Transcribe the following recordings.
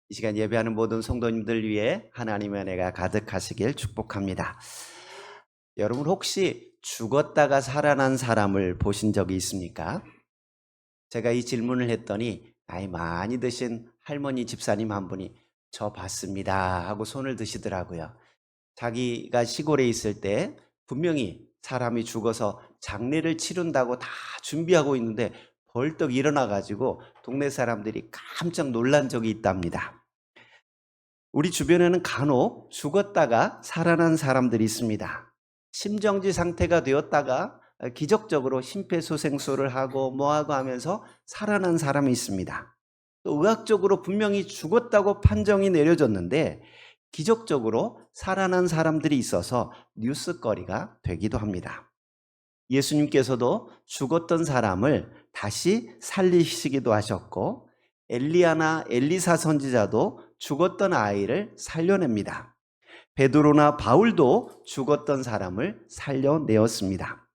이 시간 예배하는 모든 성도님들 위해 하나님의 은혜가 가득하시길 축복합니다. 여러분 혹시 죽었다가 살아난 사람을 보신 적이 있습니까? 제가 이 질문을 했더니 나이 많이 드신 할머니 집사님 한 분이 저 봤습니다 하고 손을 드시더라고요. 자기가 시골에 있을 때 분명히 사람이 죽어서 장례를 치른다고 다 준비하고 있는데 벌떡 일어나가지고 동네 사람들이 깜짝 놀란 적이 있답니다. 우리 주변에는 간혹 죽었다가 살아난 사람들이 있습니다. 심정지 상태가 되었다가 기적적으로 심폐소생술을 하고 뭐하고 하면서 살아난 사람이 있습니다. 또 의학적으로 분명히 죽었다고 판정이 내려졌는데 기적적으로 살아난 사람들이 있어서 뉴스거리가 되기도 합니다. 예수님께서도 죽었던 사람을 다시 살리시기도 하셨고 엘리야나 엘리사 선지자도 죽었던 아이를 살려냅니다. 베드로나 바울도 죽었던 사람을 살려내었습니다.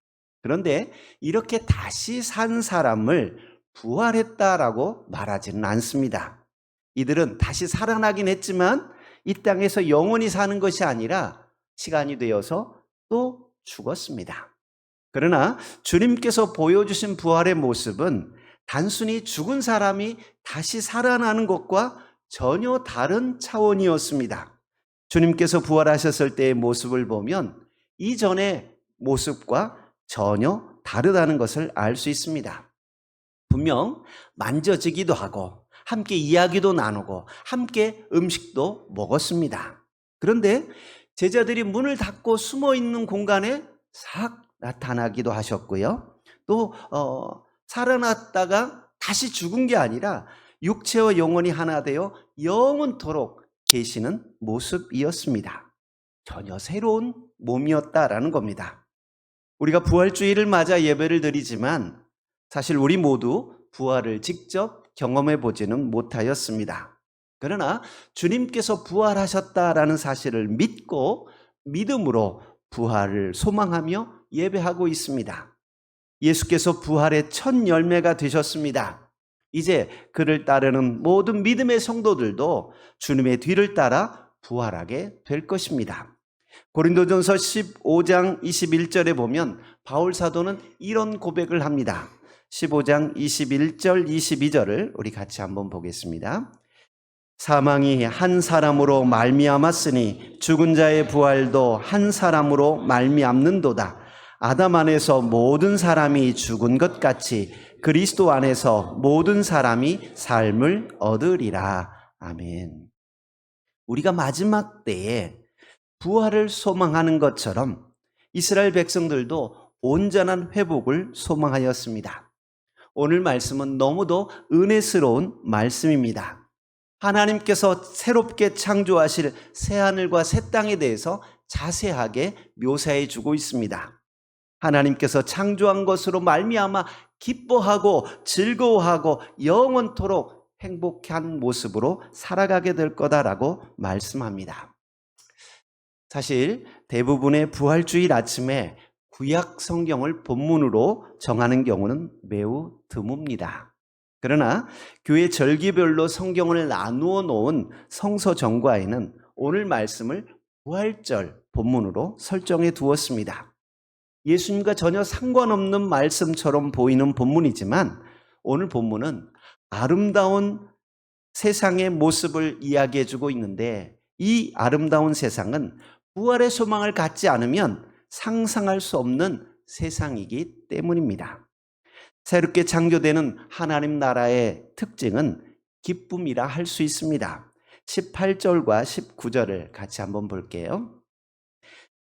그런데 이렇게 다시 산 사람을 부활했다라고 말하지는 않습니다. 이들은 다시 살아나긴 했지만 이 땅에서 영원히 사는 것이 아니라 시간이 되어서 또 죽었습니다. 그러나 주님께서 보여주신 부활의 모습은 단순히 죽은 사람이 다시 살아나는 것과 전혀 다른 차원이었습니다. 주님께서 부활하셨을 때의 모습을 보면 이전의 모습과 전혀 다르다는 것을 알 수 있습니다. 분명 만져지기도 하고 함께 이야기도 나누고 함께 음식도 먹었습니다. 그런데 제자들이 문을 닫고 숨어 있는 공간에 싹 나타나기도 하셨고요. 또 살아났다가 다시 죽은 게 아니라 육체와 영혼이 하나 되어 영원토록 계시는 모습이었습니다. 전혀 새로운 몸이었다라는 겁니다. 우리가 부활주의를 맞아 예배를 드리지만 사실 우리 모두 부활을 직접 경험해 보지는 못하였습니다. 그러나 주님께서 부활하셨다라는 사실을 믿고 믿음으로 부활을 소망하며 예배하고 있습니다. 예수께서 부활의 첫 열매가 되셨습니다. 이제 그를 따르는 모든 믿음의 성도들도 주님의 뒤를 따라 부활하게 될 것입니다. 고린도전서 15장 21절에 보면 바울 사도는 이런 고백을 합니다. 15장 21절 22절을 우리 같이 한번 보겠습니다. 사망이 한 사람으로 말미암았으니 죽은 자의 부활도 한 사람으로 말미암는도다. 아담 안에서 모든 사람이 죽은 것 같이 그리스도 안에서 모든 사람이 삶을 얻으리라. 아멘. 우리가 마지막 때에 부활을 소망하는 것처럼 이스라엘 백성들도 온전한 회복을 소망하였습니다. 오늘 말씀은 너무도 은혜스러운 말씀입니다. 하나님께서 새롭게 창조하실 새하늘과 새 땅에 대해서 자세하게 묘사해 주고 있습니다. 하나님께서 창조한 것으로 말미암아 기뻐하고 즐거워하고 영원토록 행복한 모습으로 살아가게 될 거다라고 말씀합니다. 사실 대부분의 부활주일 아침에 구약 성경을 본문으로 정하는 경우는 매우 드뭅니다. 그러나 교회 절기별로 성경을 나누어 놓은 성서 정과에는 오늘 말씀을 부활절 본문으로 설정해 두었습니다. 예수님과 전혀 상관없는 말씀처럼 보이는 본문이지만 오늘 본문은 아름다운 세상의 모습을 이야기해 주고 있는데 이 아름다운 세상은 부활의 소망을 갖지 않으면 상상할 수 없는 세상이기 때문입니다. 새롭게 창조되는 하나님 나라의 특징은 기쁨이라 할 수 있습니다. 18절과 19절을 같이 한번 볼게요.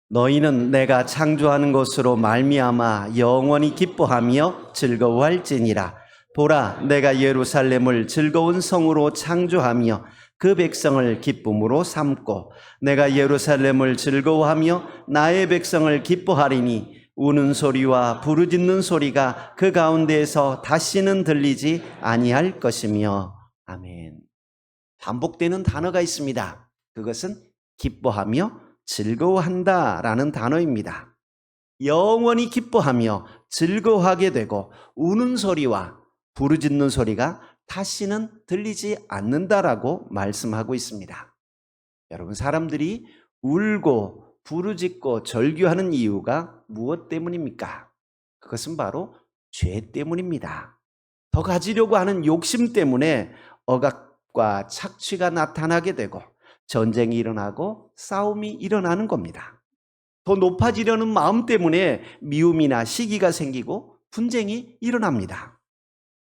너희는 내가 창조하는 것으로 말미암아 영원히 기뻐하며 즐거워할지니라. 보라, 내가 예루살렘을 즐거운 성으로 창조하며 그 백성을 기쁨으로 삼고 내가 예루살렘을 즐거워하며 나의 백성을 기뻐하리니 우는 소리와 부르짖는 소리가 그 가운데에서 다시는 들리지 아니할 것이며. 아멘. 반복되는 단어가 있습니다. 그것은 기뻐하며 즐거워한다라는 단어입니다. 영원히 기뻐하며 즐거워하게 되고 우는 소리와 부르짖는 소리가 다시는 들리지 않는다라고 말씀하고 있습니다. 여러분, 사람들이 울고 부르짖고 절규하는 이유가 무엇 때문입니까? 그것은 바로 죄 때문입니다. 더 가지려고 하는 욕심 때문에 억압과 착취가 나타나게 되고 전쟁이 일어나고 싸움이 일어나는 겁니다. 더 높아지려는 마음 때문에 미움이나 시기가 생기고 분쟁이 일어납니다.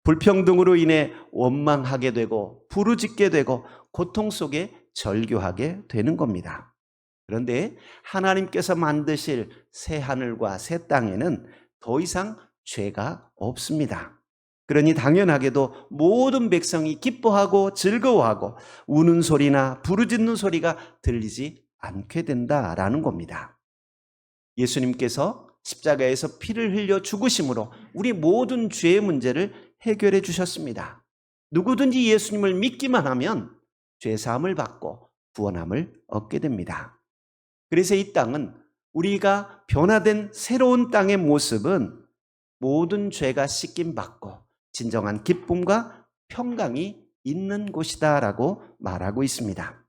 불평등으로 인해 원망하게 되고 부르짖게 되고 고통 속에 절규하게 되는 겁니다. 그런데 하나님께서 만드실 새 하늘과 새 땅에는 더 이상 죄가 없습니다. 그러니 당연하게도 모든 백성이 기뻐하고 즐거워하고 우는 소리나 부르짖는 소리가 들리지 않게 된다라는 겁니다. 예수님께서 십자가에서 피를 흘려 죽으심으로 우리 모든 죄의 문제를 해결해 주셨습니다. 누구든지 예수님을 믿기만 하면 죄 사함을 받고 구원함을 얻게 됩니다. 그래서 이 땅은, 우리가 변화된 새로운 땅의 모습은 모든 죄가 씻김 받고 진정한 기쁨과 평강이 있는 곳이다라고 말하고 있습니다.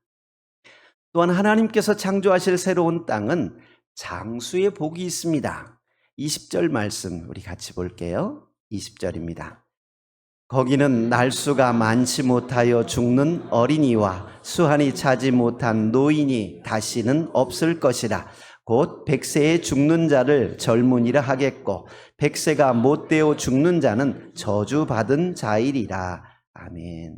또한 하나님께서 창조하실 새로운 땅은 장수의 복이 있습니다. 20절 말씀 우리 같이 볼게요. 20절입니다. 거기는 날수가 많지 못하여 죽는 어린이와 수한이 차지 못한 노인이 다시는 없을 것이라. 곧 100세에 죽는 자를 젊은이라 하겠고 100세가 못되어 죽는 자는 저주받은 자이리라. 아멘.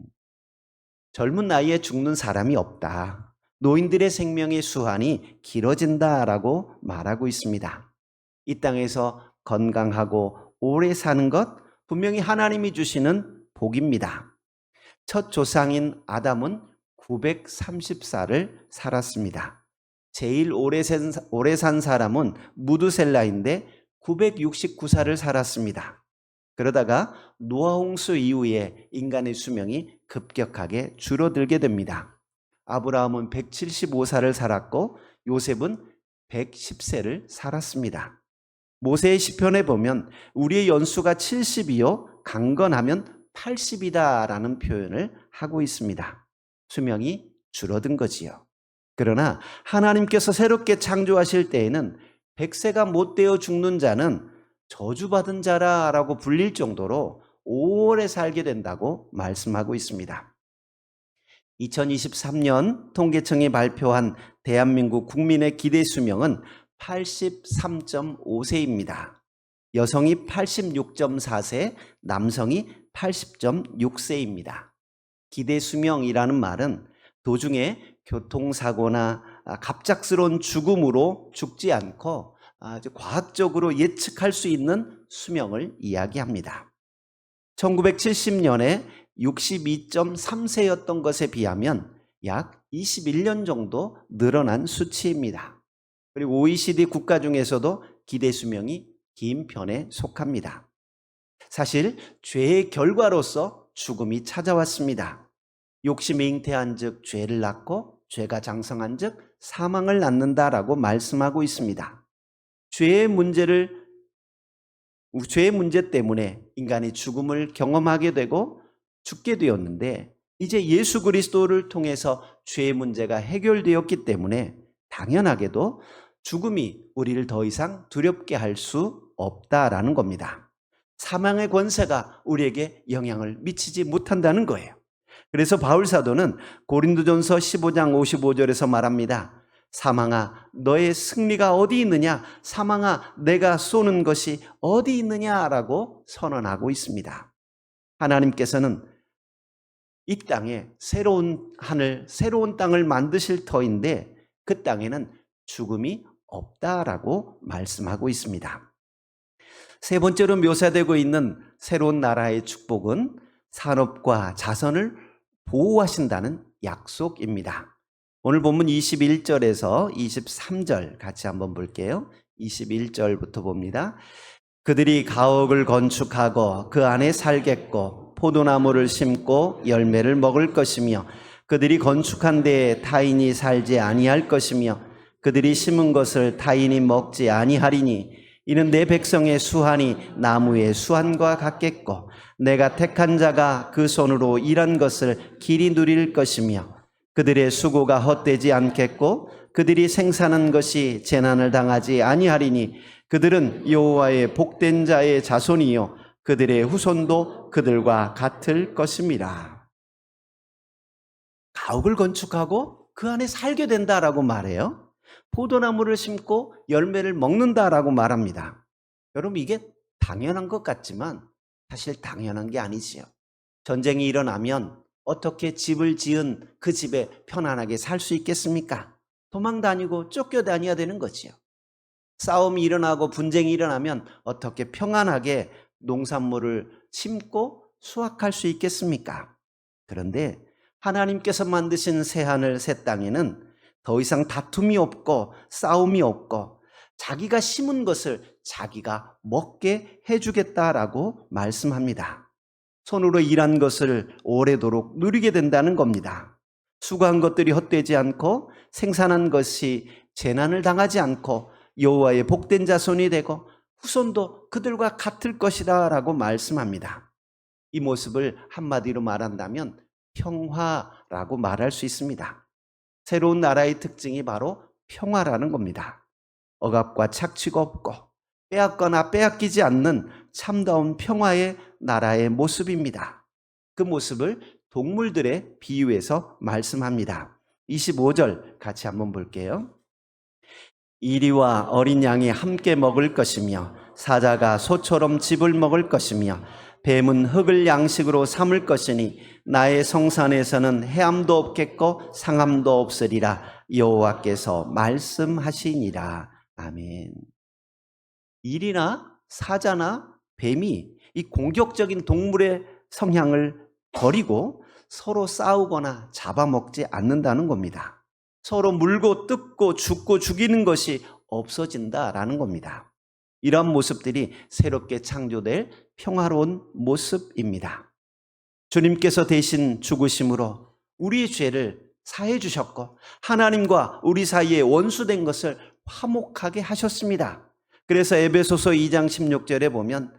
젊은 나이에 죽는 사람이 없다. 노인들의 생명의 수한이 길어진다라고 말하고 있습니다. 이 땅에서 건강하고 오래 사는 것, 분명히 하나님이 주시는 복입니다. 첫 조상인 아담은 930살을 살았습니다. 제일 오래 산 사람은 무두셀라인데 969살을 살았습니다. 그러다가 노아 홍수 이후에 인간의 수명이 급격하게 줄어들게 됩니다. 아브라함은 175살을 살았고 요셉은 110세를 살았습니다. 모세의 시편에 보면 우리의 연수가 70이요 강건하면 80이다 라는 표현을 하고 있습니다. 수명이 줄어든 거지요. 그러나 하나님께서 새롭게 창조하실 때에는 100세가 못되어 죽는 자는 저주받은 자라고 불릴 정도로 오래 살게 된다고 말씀하고 있습니다. 2023년 통계청이 발표한 대한민국 국민의 기대 수명은 83.5세입니다. 여성이 86.4세, 남성이 80.6세입니다. 기대 수명이라는 말은 도중에 교통사고나 갑작스러운 죽음으로 죽지 않고 아주 과학적으로 예측할 수 있는 수명을 이야기합니다. 1970년에 62.3세였던 것에 비하면 약 21년 정도 늘어난 수치입니다. 그리고 OECD 국가 중에서도 기대 수명이 긴 편에 속합니다. 사실 죄의 결과로서 죽음이 찾아왔습니다. 욕심이 잉태한 즉 죄를 낳고 죄가 장성한 즉 사망을 낳는다라고 말씀하고 있습니다. 죄의 문제 때문에 인간이 죽음을 경험하게 되고 죽게 되었는데, 이제 예수 그리스도를 통해서 죄의 문제가 해결되었기 때문에 당연하게도 죽음이 우리를 더 이상 두렵게 할 수 없다라는 겁니다. 사망의 권세가 우리에게 영향을 미치지 못한다는 거예요. 그래서 바울 사도는 고린도전서 15장 55절에서 말합니다. 사망아, 너의 승리가 어디 있느냐? 사망아, 내가 쏘는 것이 어디 있느냐라고 선언하고 있습니다. 하나님께서는 이 땅에 새로운 하늘, 새로운 땅을 만드실 터인데 그 땅에는 죽음이 없다라고 말씀하고 있습니다. 세 번째로 묘사되고 있는 새로운 나라의 축복은 산업과 자선을 보호하신다는 약속입니다. 오늘 본문 21절에서 23절 같이 한번 볼게요. 21절부터 봅니다. 그들이 가옥을 건축하고 그 안에 살겠고 포도나무를 심고 열매를 먹을 것이며 그들이 건축한 데에 타인이 살지 아니할 것이며 그들이 심은 것을 타인이 먹지 아니하리니 이는 내 백성의 수한이 나무의 수한과 같겠고 내가 택한 자가 그 손으로 일한 것을 길이 누릴 것이며 그들의 수고가 헛되지 않겠고 그들이 생산한 것이 재난을 당하지 아니하리니 그들은 여호와의 복된 자의 자손이요 그들의 후손도 그들과 같을 것입니다. 가옥을 건축하고 그 안에 살게 된다라고 말해요. 포도나무를 심고 열매를 먹는다라고 말합니다. 여러분, 이게 당연한 것 같지만 사실 당연한 게 아니지요. 전쟁이 일어나면 어떻게 집을 지은 그 집에 편안하게 살 수 있겠습니까? 도망 다니고 쫓겨 다녀야 되는 거지요. 싸움이 일어나고 분쟁이 일어나면 어떻게 평안하게 농산물을 심고 수확할 수 있겠습니까? 그런데 하나님께서 만드신 새하늘 새 땅에는 더 이상 다툼이 없고 싸움이 없고 자기가 심은 것을 자기가 먹게 해주겠다라고 말씀합니다. 손으로 일한 것을 오래도록 누리게 된다는 겁니다. 수고한 것들이 헛되지 않고 생산한 것이 재난을 당하지 않고 여호와의 복된 자손이 되고 후손도 그들과 같을 것이다 라고 말씀합니다. 이 모습을 한마디로 말한다면 평화라고 말할 수 있습니다. 새로운 나라의 특징이 바로 평화라는 겁니다. 억압과 착취가 없고 빼앗거나 빼앗기지 않는 참다운 평화의 나라의 모습입니다. 그 모습을 동물들의 비유해서 말씀합니다. 25절 같이 한번 볼게요. 이리와 어린 양이 함께 먹을 것이며 사자가 소처럼 즙을 먹을 것이며 뱀은 흙을 양식으로 삼을 것이니 나의 성산에서는 해함도 없겠고 상함도 없으리라 여호와께서 말씀하시니라. 아멘. 일이나 사자나 뱀이 이 공격적인 동물의 성향을 버리고 서로 싸우거나 잡아먹지 않는다는 겁니다. 서로 물고 뜯고 죽고 죽이는 것이 없어진다라는 겁니다. 이런 모습들이 새롭게 창조될 평화로운 모습입니다. 주님께서 대신 죽으심으로 우리의 죄를 사해 주셨고 하나님과 우리 사이에 원수된 것을 화목하게 하셨습니다. 그래서 에베소서 2장 16절에 보면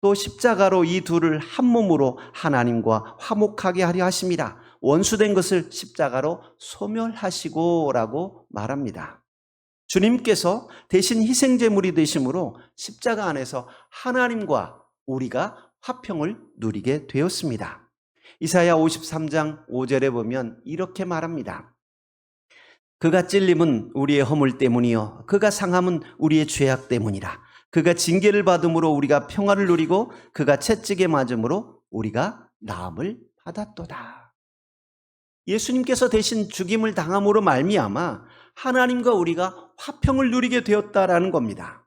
또 십자가로 이 둘을 한 몸으로 하나님과 화목하게 하려 하심이라. 원수된 것을 십자가로 소멸하시고 라고 말합니다. 주님께서 대신 희생제물이 되심으로 십자가 안에서 하나님과 우리가 화평을 누리게 되었습니다. 이사야 53장 5절에 보면 이렇게 말합니다. 그가 찔림은 우리의 허물 때문이요 그가 상함은 우리의 죄악 때문이라. 그가 징계를 받음으로 우리가 평화를 누리고 그가 채찍에 맞음으로 우리가 나음을 받았도다. 예수님께서 대신 죽임을 당함으로 말미암아 하나님과 우리가 화평을 누리게 되었다라는 겁니다.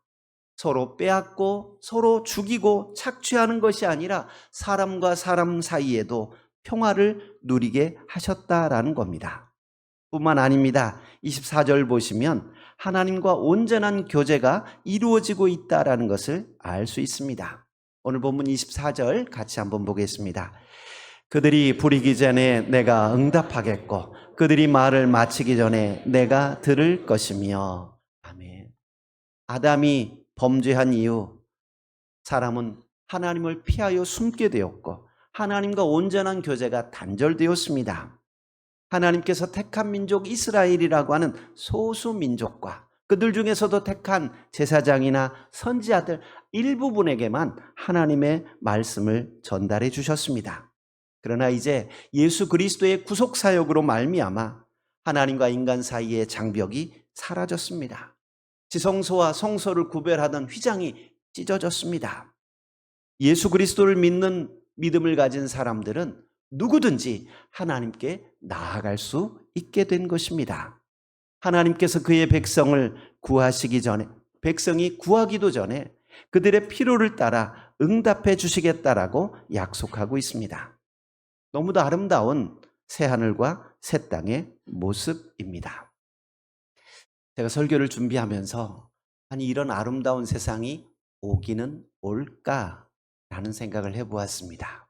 서로 빼앗고 서로 죽이고 착취하는 것이 아니라 사람과 사람 사이에도 평화를 누리게 하셨다라는 겁니다. 뿐만 아닙니다. 24절 보시면 하나님과 온전한 교제가 이루어지고 있다라는 것을 알 수 있습니다. 오늘 본문 24절 같이 한번 보겠습니다. 그들이 부리기 전에 내가 응답하겠고 그들이 말을 마치기 전에 내가 들을 것이며. 아멘. 아담이 범죄한 이후 사람은 하나님을 피하여 숨게 되었고 하나님과 온전한 교제가 단절되었습니다. 하나님께서 택한 민족 이스라엘이라고 하는 소수 민족과 그들 중에서도 택한 제사장이나 선지자들 일부분에게만 하나님의 말씀을 전달해 주셨습니다. 그러나 이제 예수 그리스도의 구속 사역으로 말미암아 하나님과 인간 사이의 장벽이 사라졌습니다. 지성소와 성소를 구별하던 휘장이 찢어졌습니다. 예수 그리스도를 믿는 믿음을 가진 사람들은 누구든지 하나님께 나아갈 수 있게 된 것입니다. 하나님께서 그의 백성을 구하시기 전에, 백성이 구하기도 전에 그들의 필요를 따라 응답해 주시겠다라고 약속하고 있습니다. 너무도 아름다운 새하늘과 새 땅의 모습입니다. 제가 설교를 준비하면서 아니 이런 아름다운 세상이 오기는 올까라는 생각을 해보았습니다.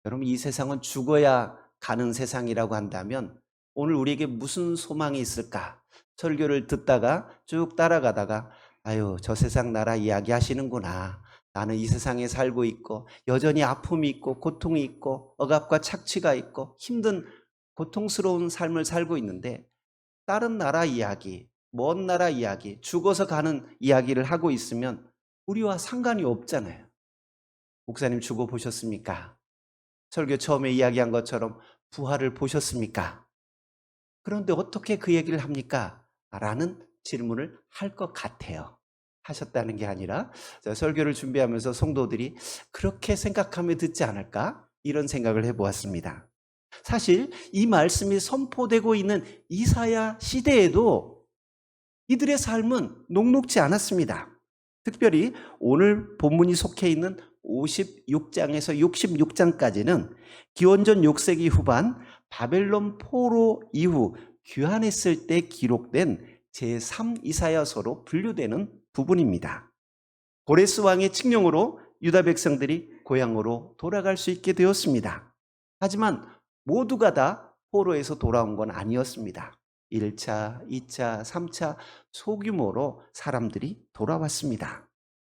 여러분, 이 세상은 죽어야 가는 세상이라고 한다면 오늘 우리에게 무슨 소망이 있을까? 설교를 듣다가 쭉 따라가다가 아유, 저 세상 나라 이야기 하시는구나. 나는 이 세상에 살고 있고 여전히 아픔이 있고 고통이 있고 억압과 착취가 있고 힘든 고통스러운 삶을 살고 있는데 다른 나라 이야기, 먼 나라 이야기, 죽어서 가는 이야기를 하고 있으면 우리와 상관이 없잖아요. 목사님 죽어 보셨습니까? 설교 처음에 이야기한 것처럼 부활을 보셨습니까? 그런데 어떻게 그 얘기를 합니까? 라는 질문을 할 것 같아요. 하셨다는 게 아니라 설교를 준비하면서 성도들이 그렇게 생각하며 듣지 않을까? 이런 생각을 해보았습니다. 사실 이 말씀이 선포되고 있는 이사야 시대에도 이들의 삶은 녹록지 않았습니다. 특별히 오늘 본문이 속해 있는 56장에서 66장까지는 기원전 6세기 후반 바벨론 포로 이후 귀환했을 때 기록된 제3이사야서로 분류되는 부분입니다. 고레스 왕의 칙령으로 유다 백성들이 고향으로 돌아갈 수 있게 되었습니다. 하지만 모두가 다 포로에서 돌아온 건 아니었습니다. 1차, 2차, 3차 소규모로 사람들이 돌아왔습니다.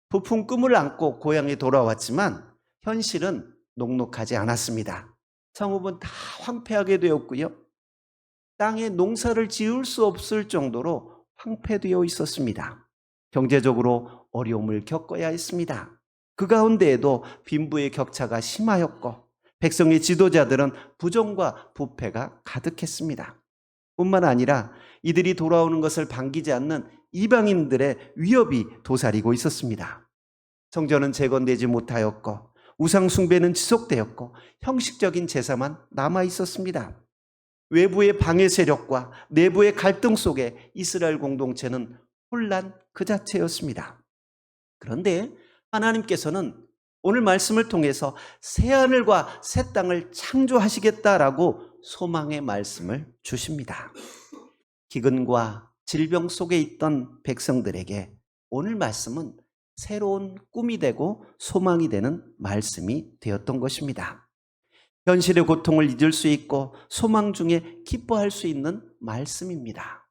부푼 꿈을 안고 고향에 돌아왔지만 현실은 녹록하지 않았습니다. 성읍은 다 황폐하게 되었고요. 땅에 농사를 지을 수 없을 정도로 황폐되어 있었습니다. 경제적으로 어려움을 겪어야 했습니다. 그 가운데에도 빈부의 격차가 심하였고 백성의 지도자들은 부정과 부패가 가득했습니다. 뿐만 아니라 이들이 돌아오는 것을 반기지 않는 이방인들의 위협이 도사리고 있었습니다. 성전은 재건되지 못하였고 우상 숭배는 지속되었고 형식적인 제사만 남아 있었습니다. 외부의 방해 세력과 내부의 갈등 속에 이스라엘 공동체는 혼란 그 자체였습니다. 그런데 하나님께서는 오늘 말씀을 통해서 새하늘과 새 땅을 창조하시겠다라고 소망의 말씀을 주십니다. 기근과 질병 속에 있던 백성들에게 오늘 말씀은 새로운 꿈이 되고 소망이 되는 말씀이 되었던 것입니다. 현실의 고통을 잊을 수 있고 소망 중에 기뻐할 수 있는 말씀입니다.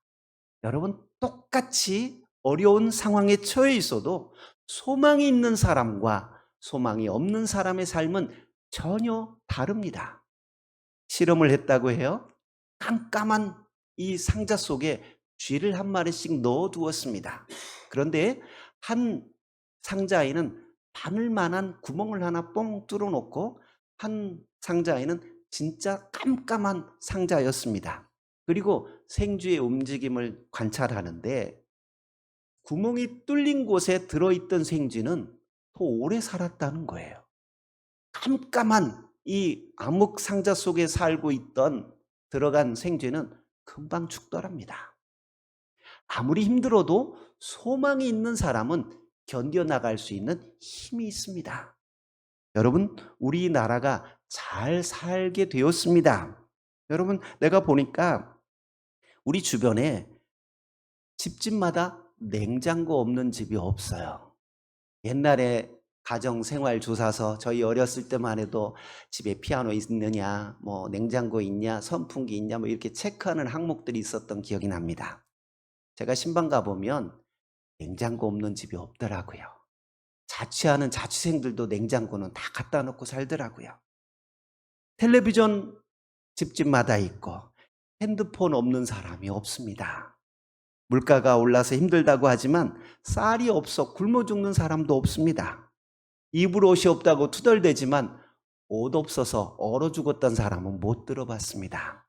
여러분, 똑같이 어려운 상황에 처해 있어도 소망이 있는 사람과 소망이 없는 사람의 삶은 전혀 다릅니다. 실험을 했다고 해요. 깜깜한 이 상자 속에 쥐를 한 마리씩 넣어두었습니다. 그런데 한 상자에는 바늘만한 구멍을 하나 뻥 뚫어놓고 한 상자에는 진짜 깜깜한 상자였습니다. 그리고 생쥐의 움직임을 관찰하는데 구멍이 뚫린 곳에 들어있던 생쥐는 더 오래 살았다는 거예요. 깜깜한 이 암흑 상자 속에 살고 있던 들어간 생쥐는 금방 죽더랍니다. 아무리 힘들어도 소망이 있는 사람은 견뎌나갈 수 있는 힘이 있습니다. 여러분, 우리나라가 잘 살게 되었습니다. 여러분, 내가 보니까 우리 주변에 집집마다 냉장고 없는 집이 없어요. 옛날에 가정생활조사서 저희 어렸을 때만 해도 집에 피아노 있느냐, 뭐 냉장고 있냐, 선풍기 있냐, 뭐 이렇게 체크하는 항목들이 있었던 기억이 납니다. 제가 신방 가보면 냉장고 없는 집이 없더라고요. 자취하는 자취생들도 냉장고는 다 갖다 놓고 살더라고요. 텔레비전 집집마다 있고 핸드폰 없는 사람이 없습니다. 물가가 올라서 힘들다고 하지만 쌀이 없어 굶어 죽는 사람도 없습니다. 입을 옷이 없다고 투덜대지만 옷 없어서 얼어 죽었던 사람은 못 들어봤습니다.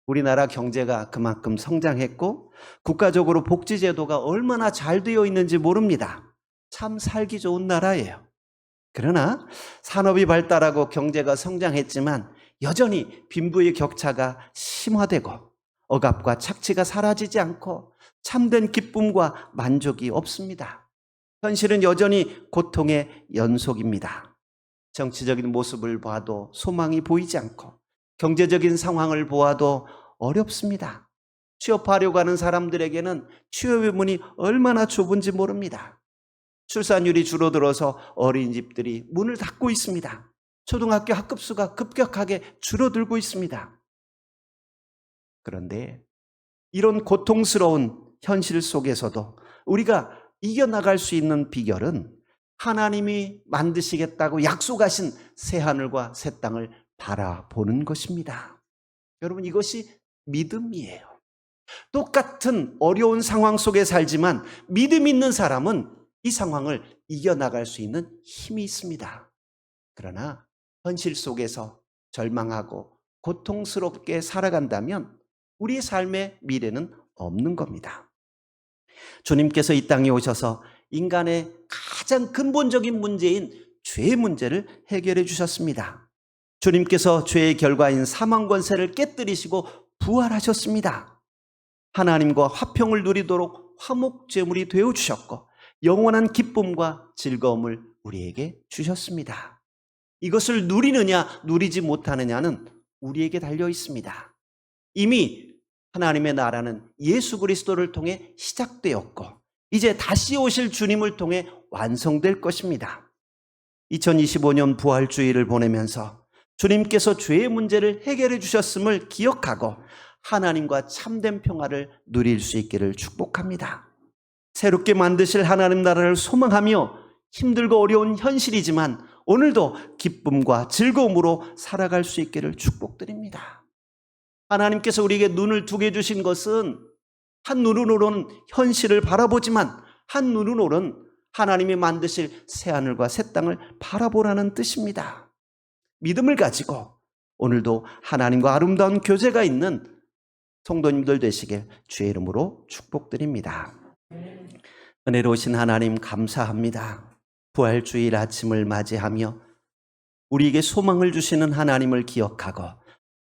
우리나라 경제가 그만큼 성장했고 국가적으로 복지제도가 얼마나 잘 되어 있는지 모릅니다. 참 살기 좋은 나라예요. 그러나 산업이 발달하고 경제가 성장했지만 여전히 빈부의 격차가 심화되고 억압과 착취가 사라지지 않고 참된 기쁨과 만족이 없습니다. 현실은 여전히 고통의 연속입니다. 정치적인 모습을 봐도 소망이 보이지 않고 경제적인 상황을 보아도 어렵습니다. 취업하려고 하는 사람들에게는 취업의 문이 얼마나 좁은지 모릅니다. 출산율이 줄어들어서 어린이집들이 문을 닫고 있습니다. 초등학교 학급수가 급격하게 줄어들고 있습니다. 그런데 이런 고통스러운 현실 속에서도 우리가 이겨나갈 수 있는 비결은 하나님이 만드시겠다고 약속하신 새하늘과 새 땅을 바라보는 것입니다. 여러분, 이것이 믿음이에요. 똑같은 어려운 상황 속에 살지만 믿음 있는 사람은 이 상황을 이겨나갈 수 있는 힘이 있습니다. 그러나 현실 속에서 절망하고 고통스럽게 살아간다면 우리의 삶의 미래는 없는 겁니다. 주님께서 이 땅에 오셔서 인간의 가장 근본적인 문제인 죄의 문제를 해결해 주셨습니다. 주님께서 죄의 결과인 사망 권세를 깨뜨리시고 부활하셨습니다. 하나님과 화평을 누리도록 화목제물이 되어주셨고 영원한 기쁨과 즐거움을 우리에게 주셨습니다. 이것을 누리느냐 누리지 못하느냐는 우리에게 달려 있습니다. 이미 하나님의 나라는 예수 그리스도를 통해 시작되었고 이제 다시 오실 주님을 통해 완성될 것입니다. 2025년 부활주의를 보내면서 주님께서 죄의 문제를 해결해 주셨음을 기억하고 하나님과 참된 평화를 누릴 수 있기를 축복합니다. 새롭게 만드실 하나님 나라를 소망하며 힘들고 어려운 현실이지만 오늘도 기쁨과 즐거움으로 살아갈 수 있기를 축복드립니다. 하나님께서 우리에게 눈을 두게 주신 것은 한 눈으로는 현실을 바라보지만 한 눈으로는 하나님이 만드실 새하늘과 새 땅을 바라보라는 뜻입니다. 믿음을 가지고 오늘도 하나님과 아름다운 교제가 있는 성도님들 되시길 주의 이름으로 축복드립니다. 은혜로우신 하나님 감사합니다. 부활주일 아침을 맞이하며 우리에게 소망을 주시는 하나님을 기억하고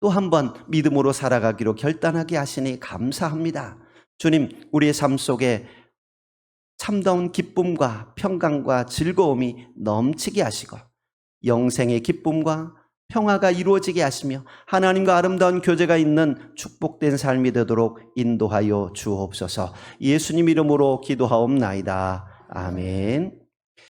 또 한 번 믿음으로 살아가기로 결단하게 하시니 감사합니다. 주님, 우리의 삶 속에 참다운 기쁨과 평강과 즐거움이 넘치게 하시고 영생의 기쁨과 평화가 이루어지게 하시며 하나님과 아름다운 교제가 있는 축복된 삶이 되도록 인도하여 주옵소서. 예수님 이름으로 기도하옵나이다. 아멘.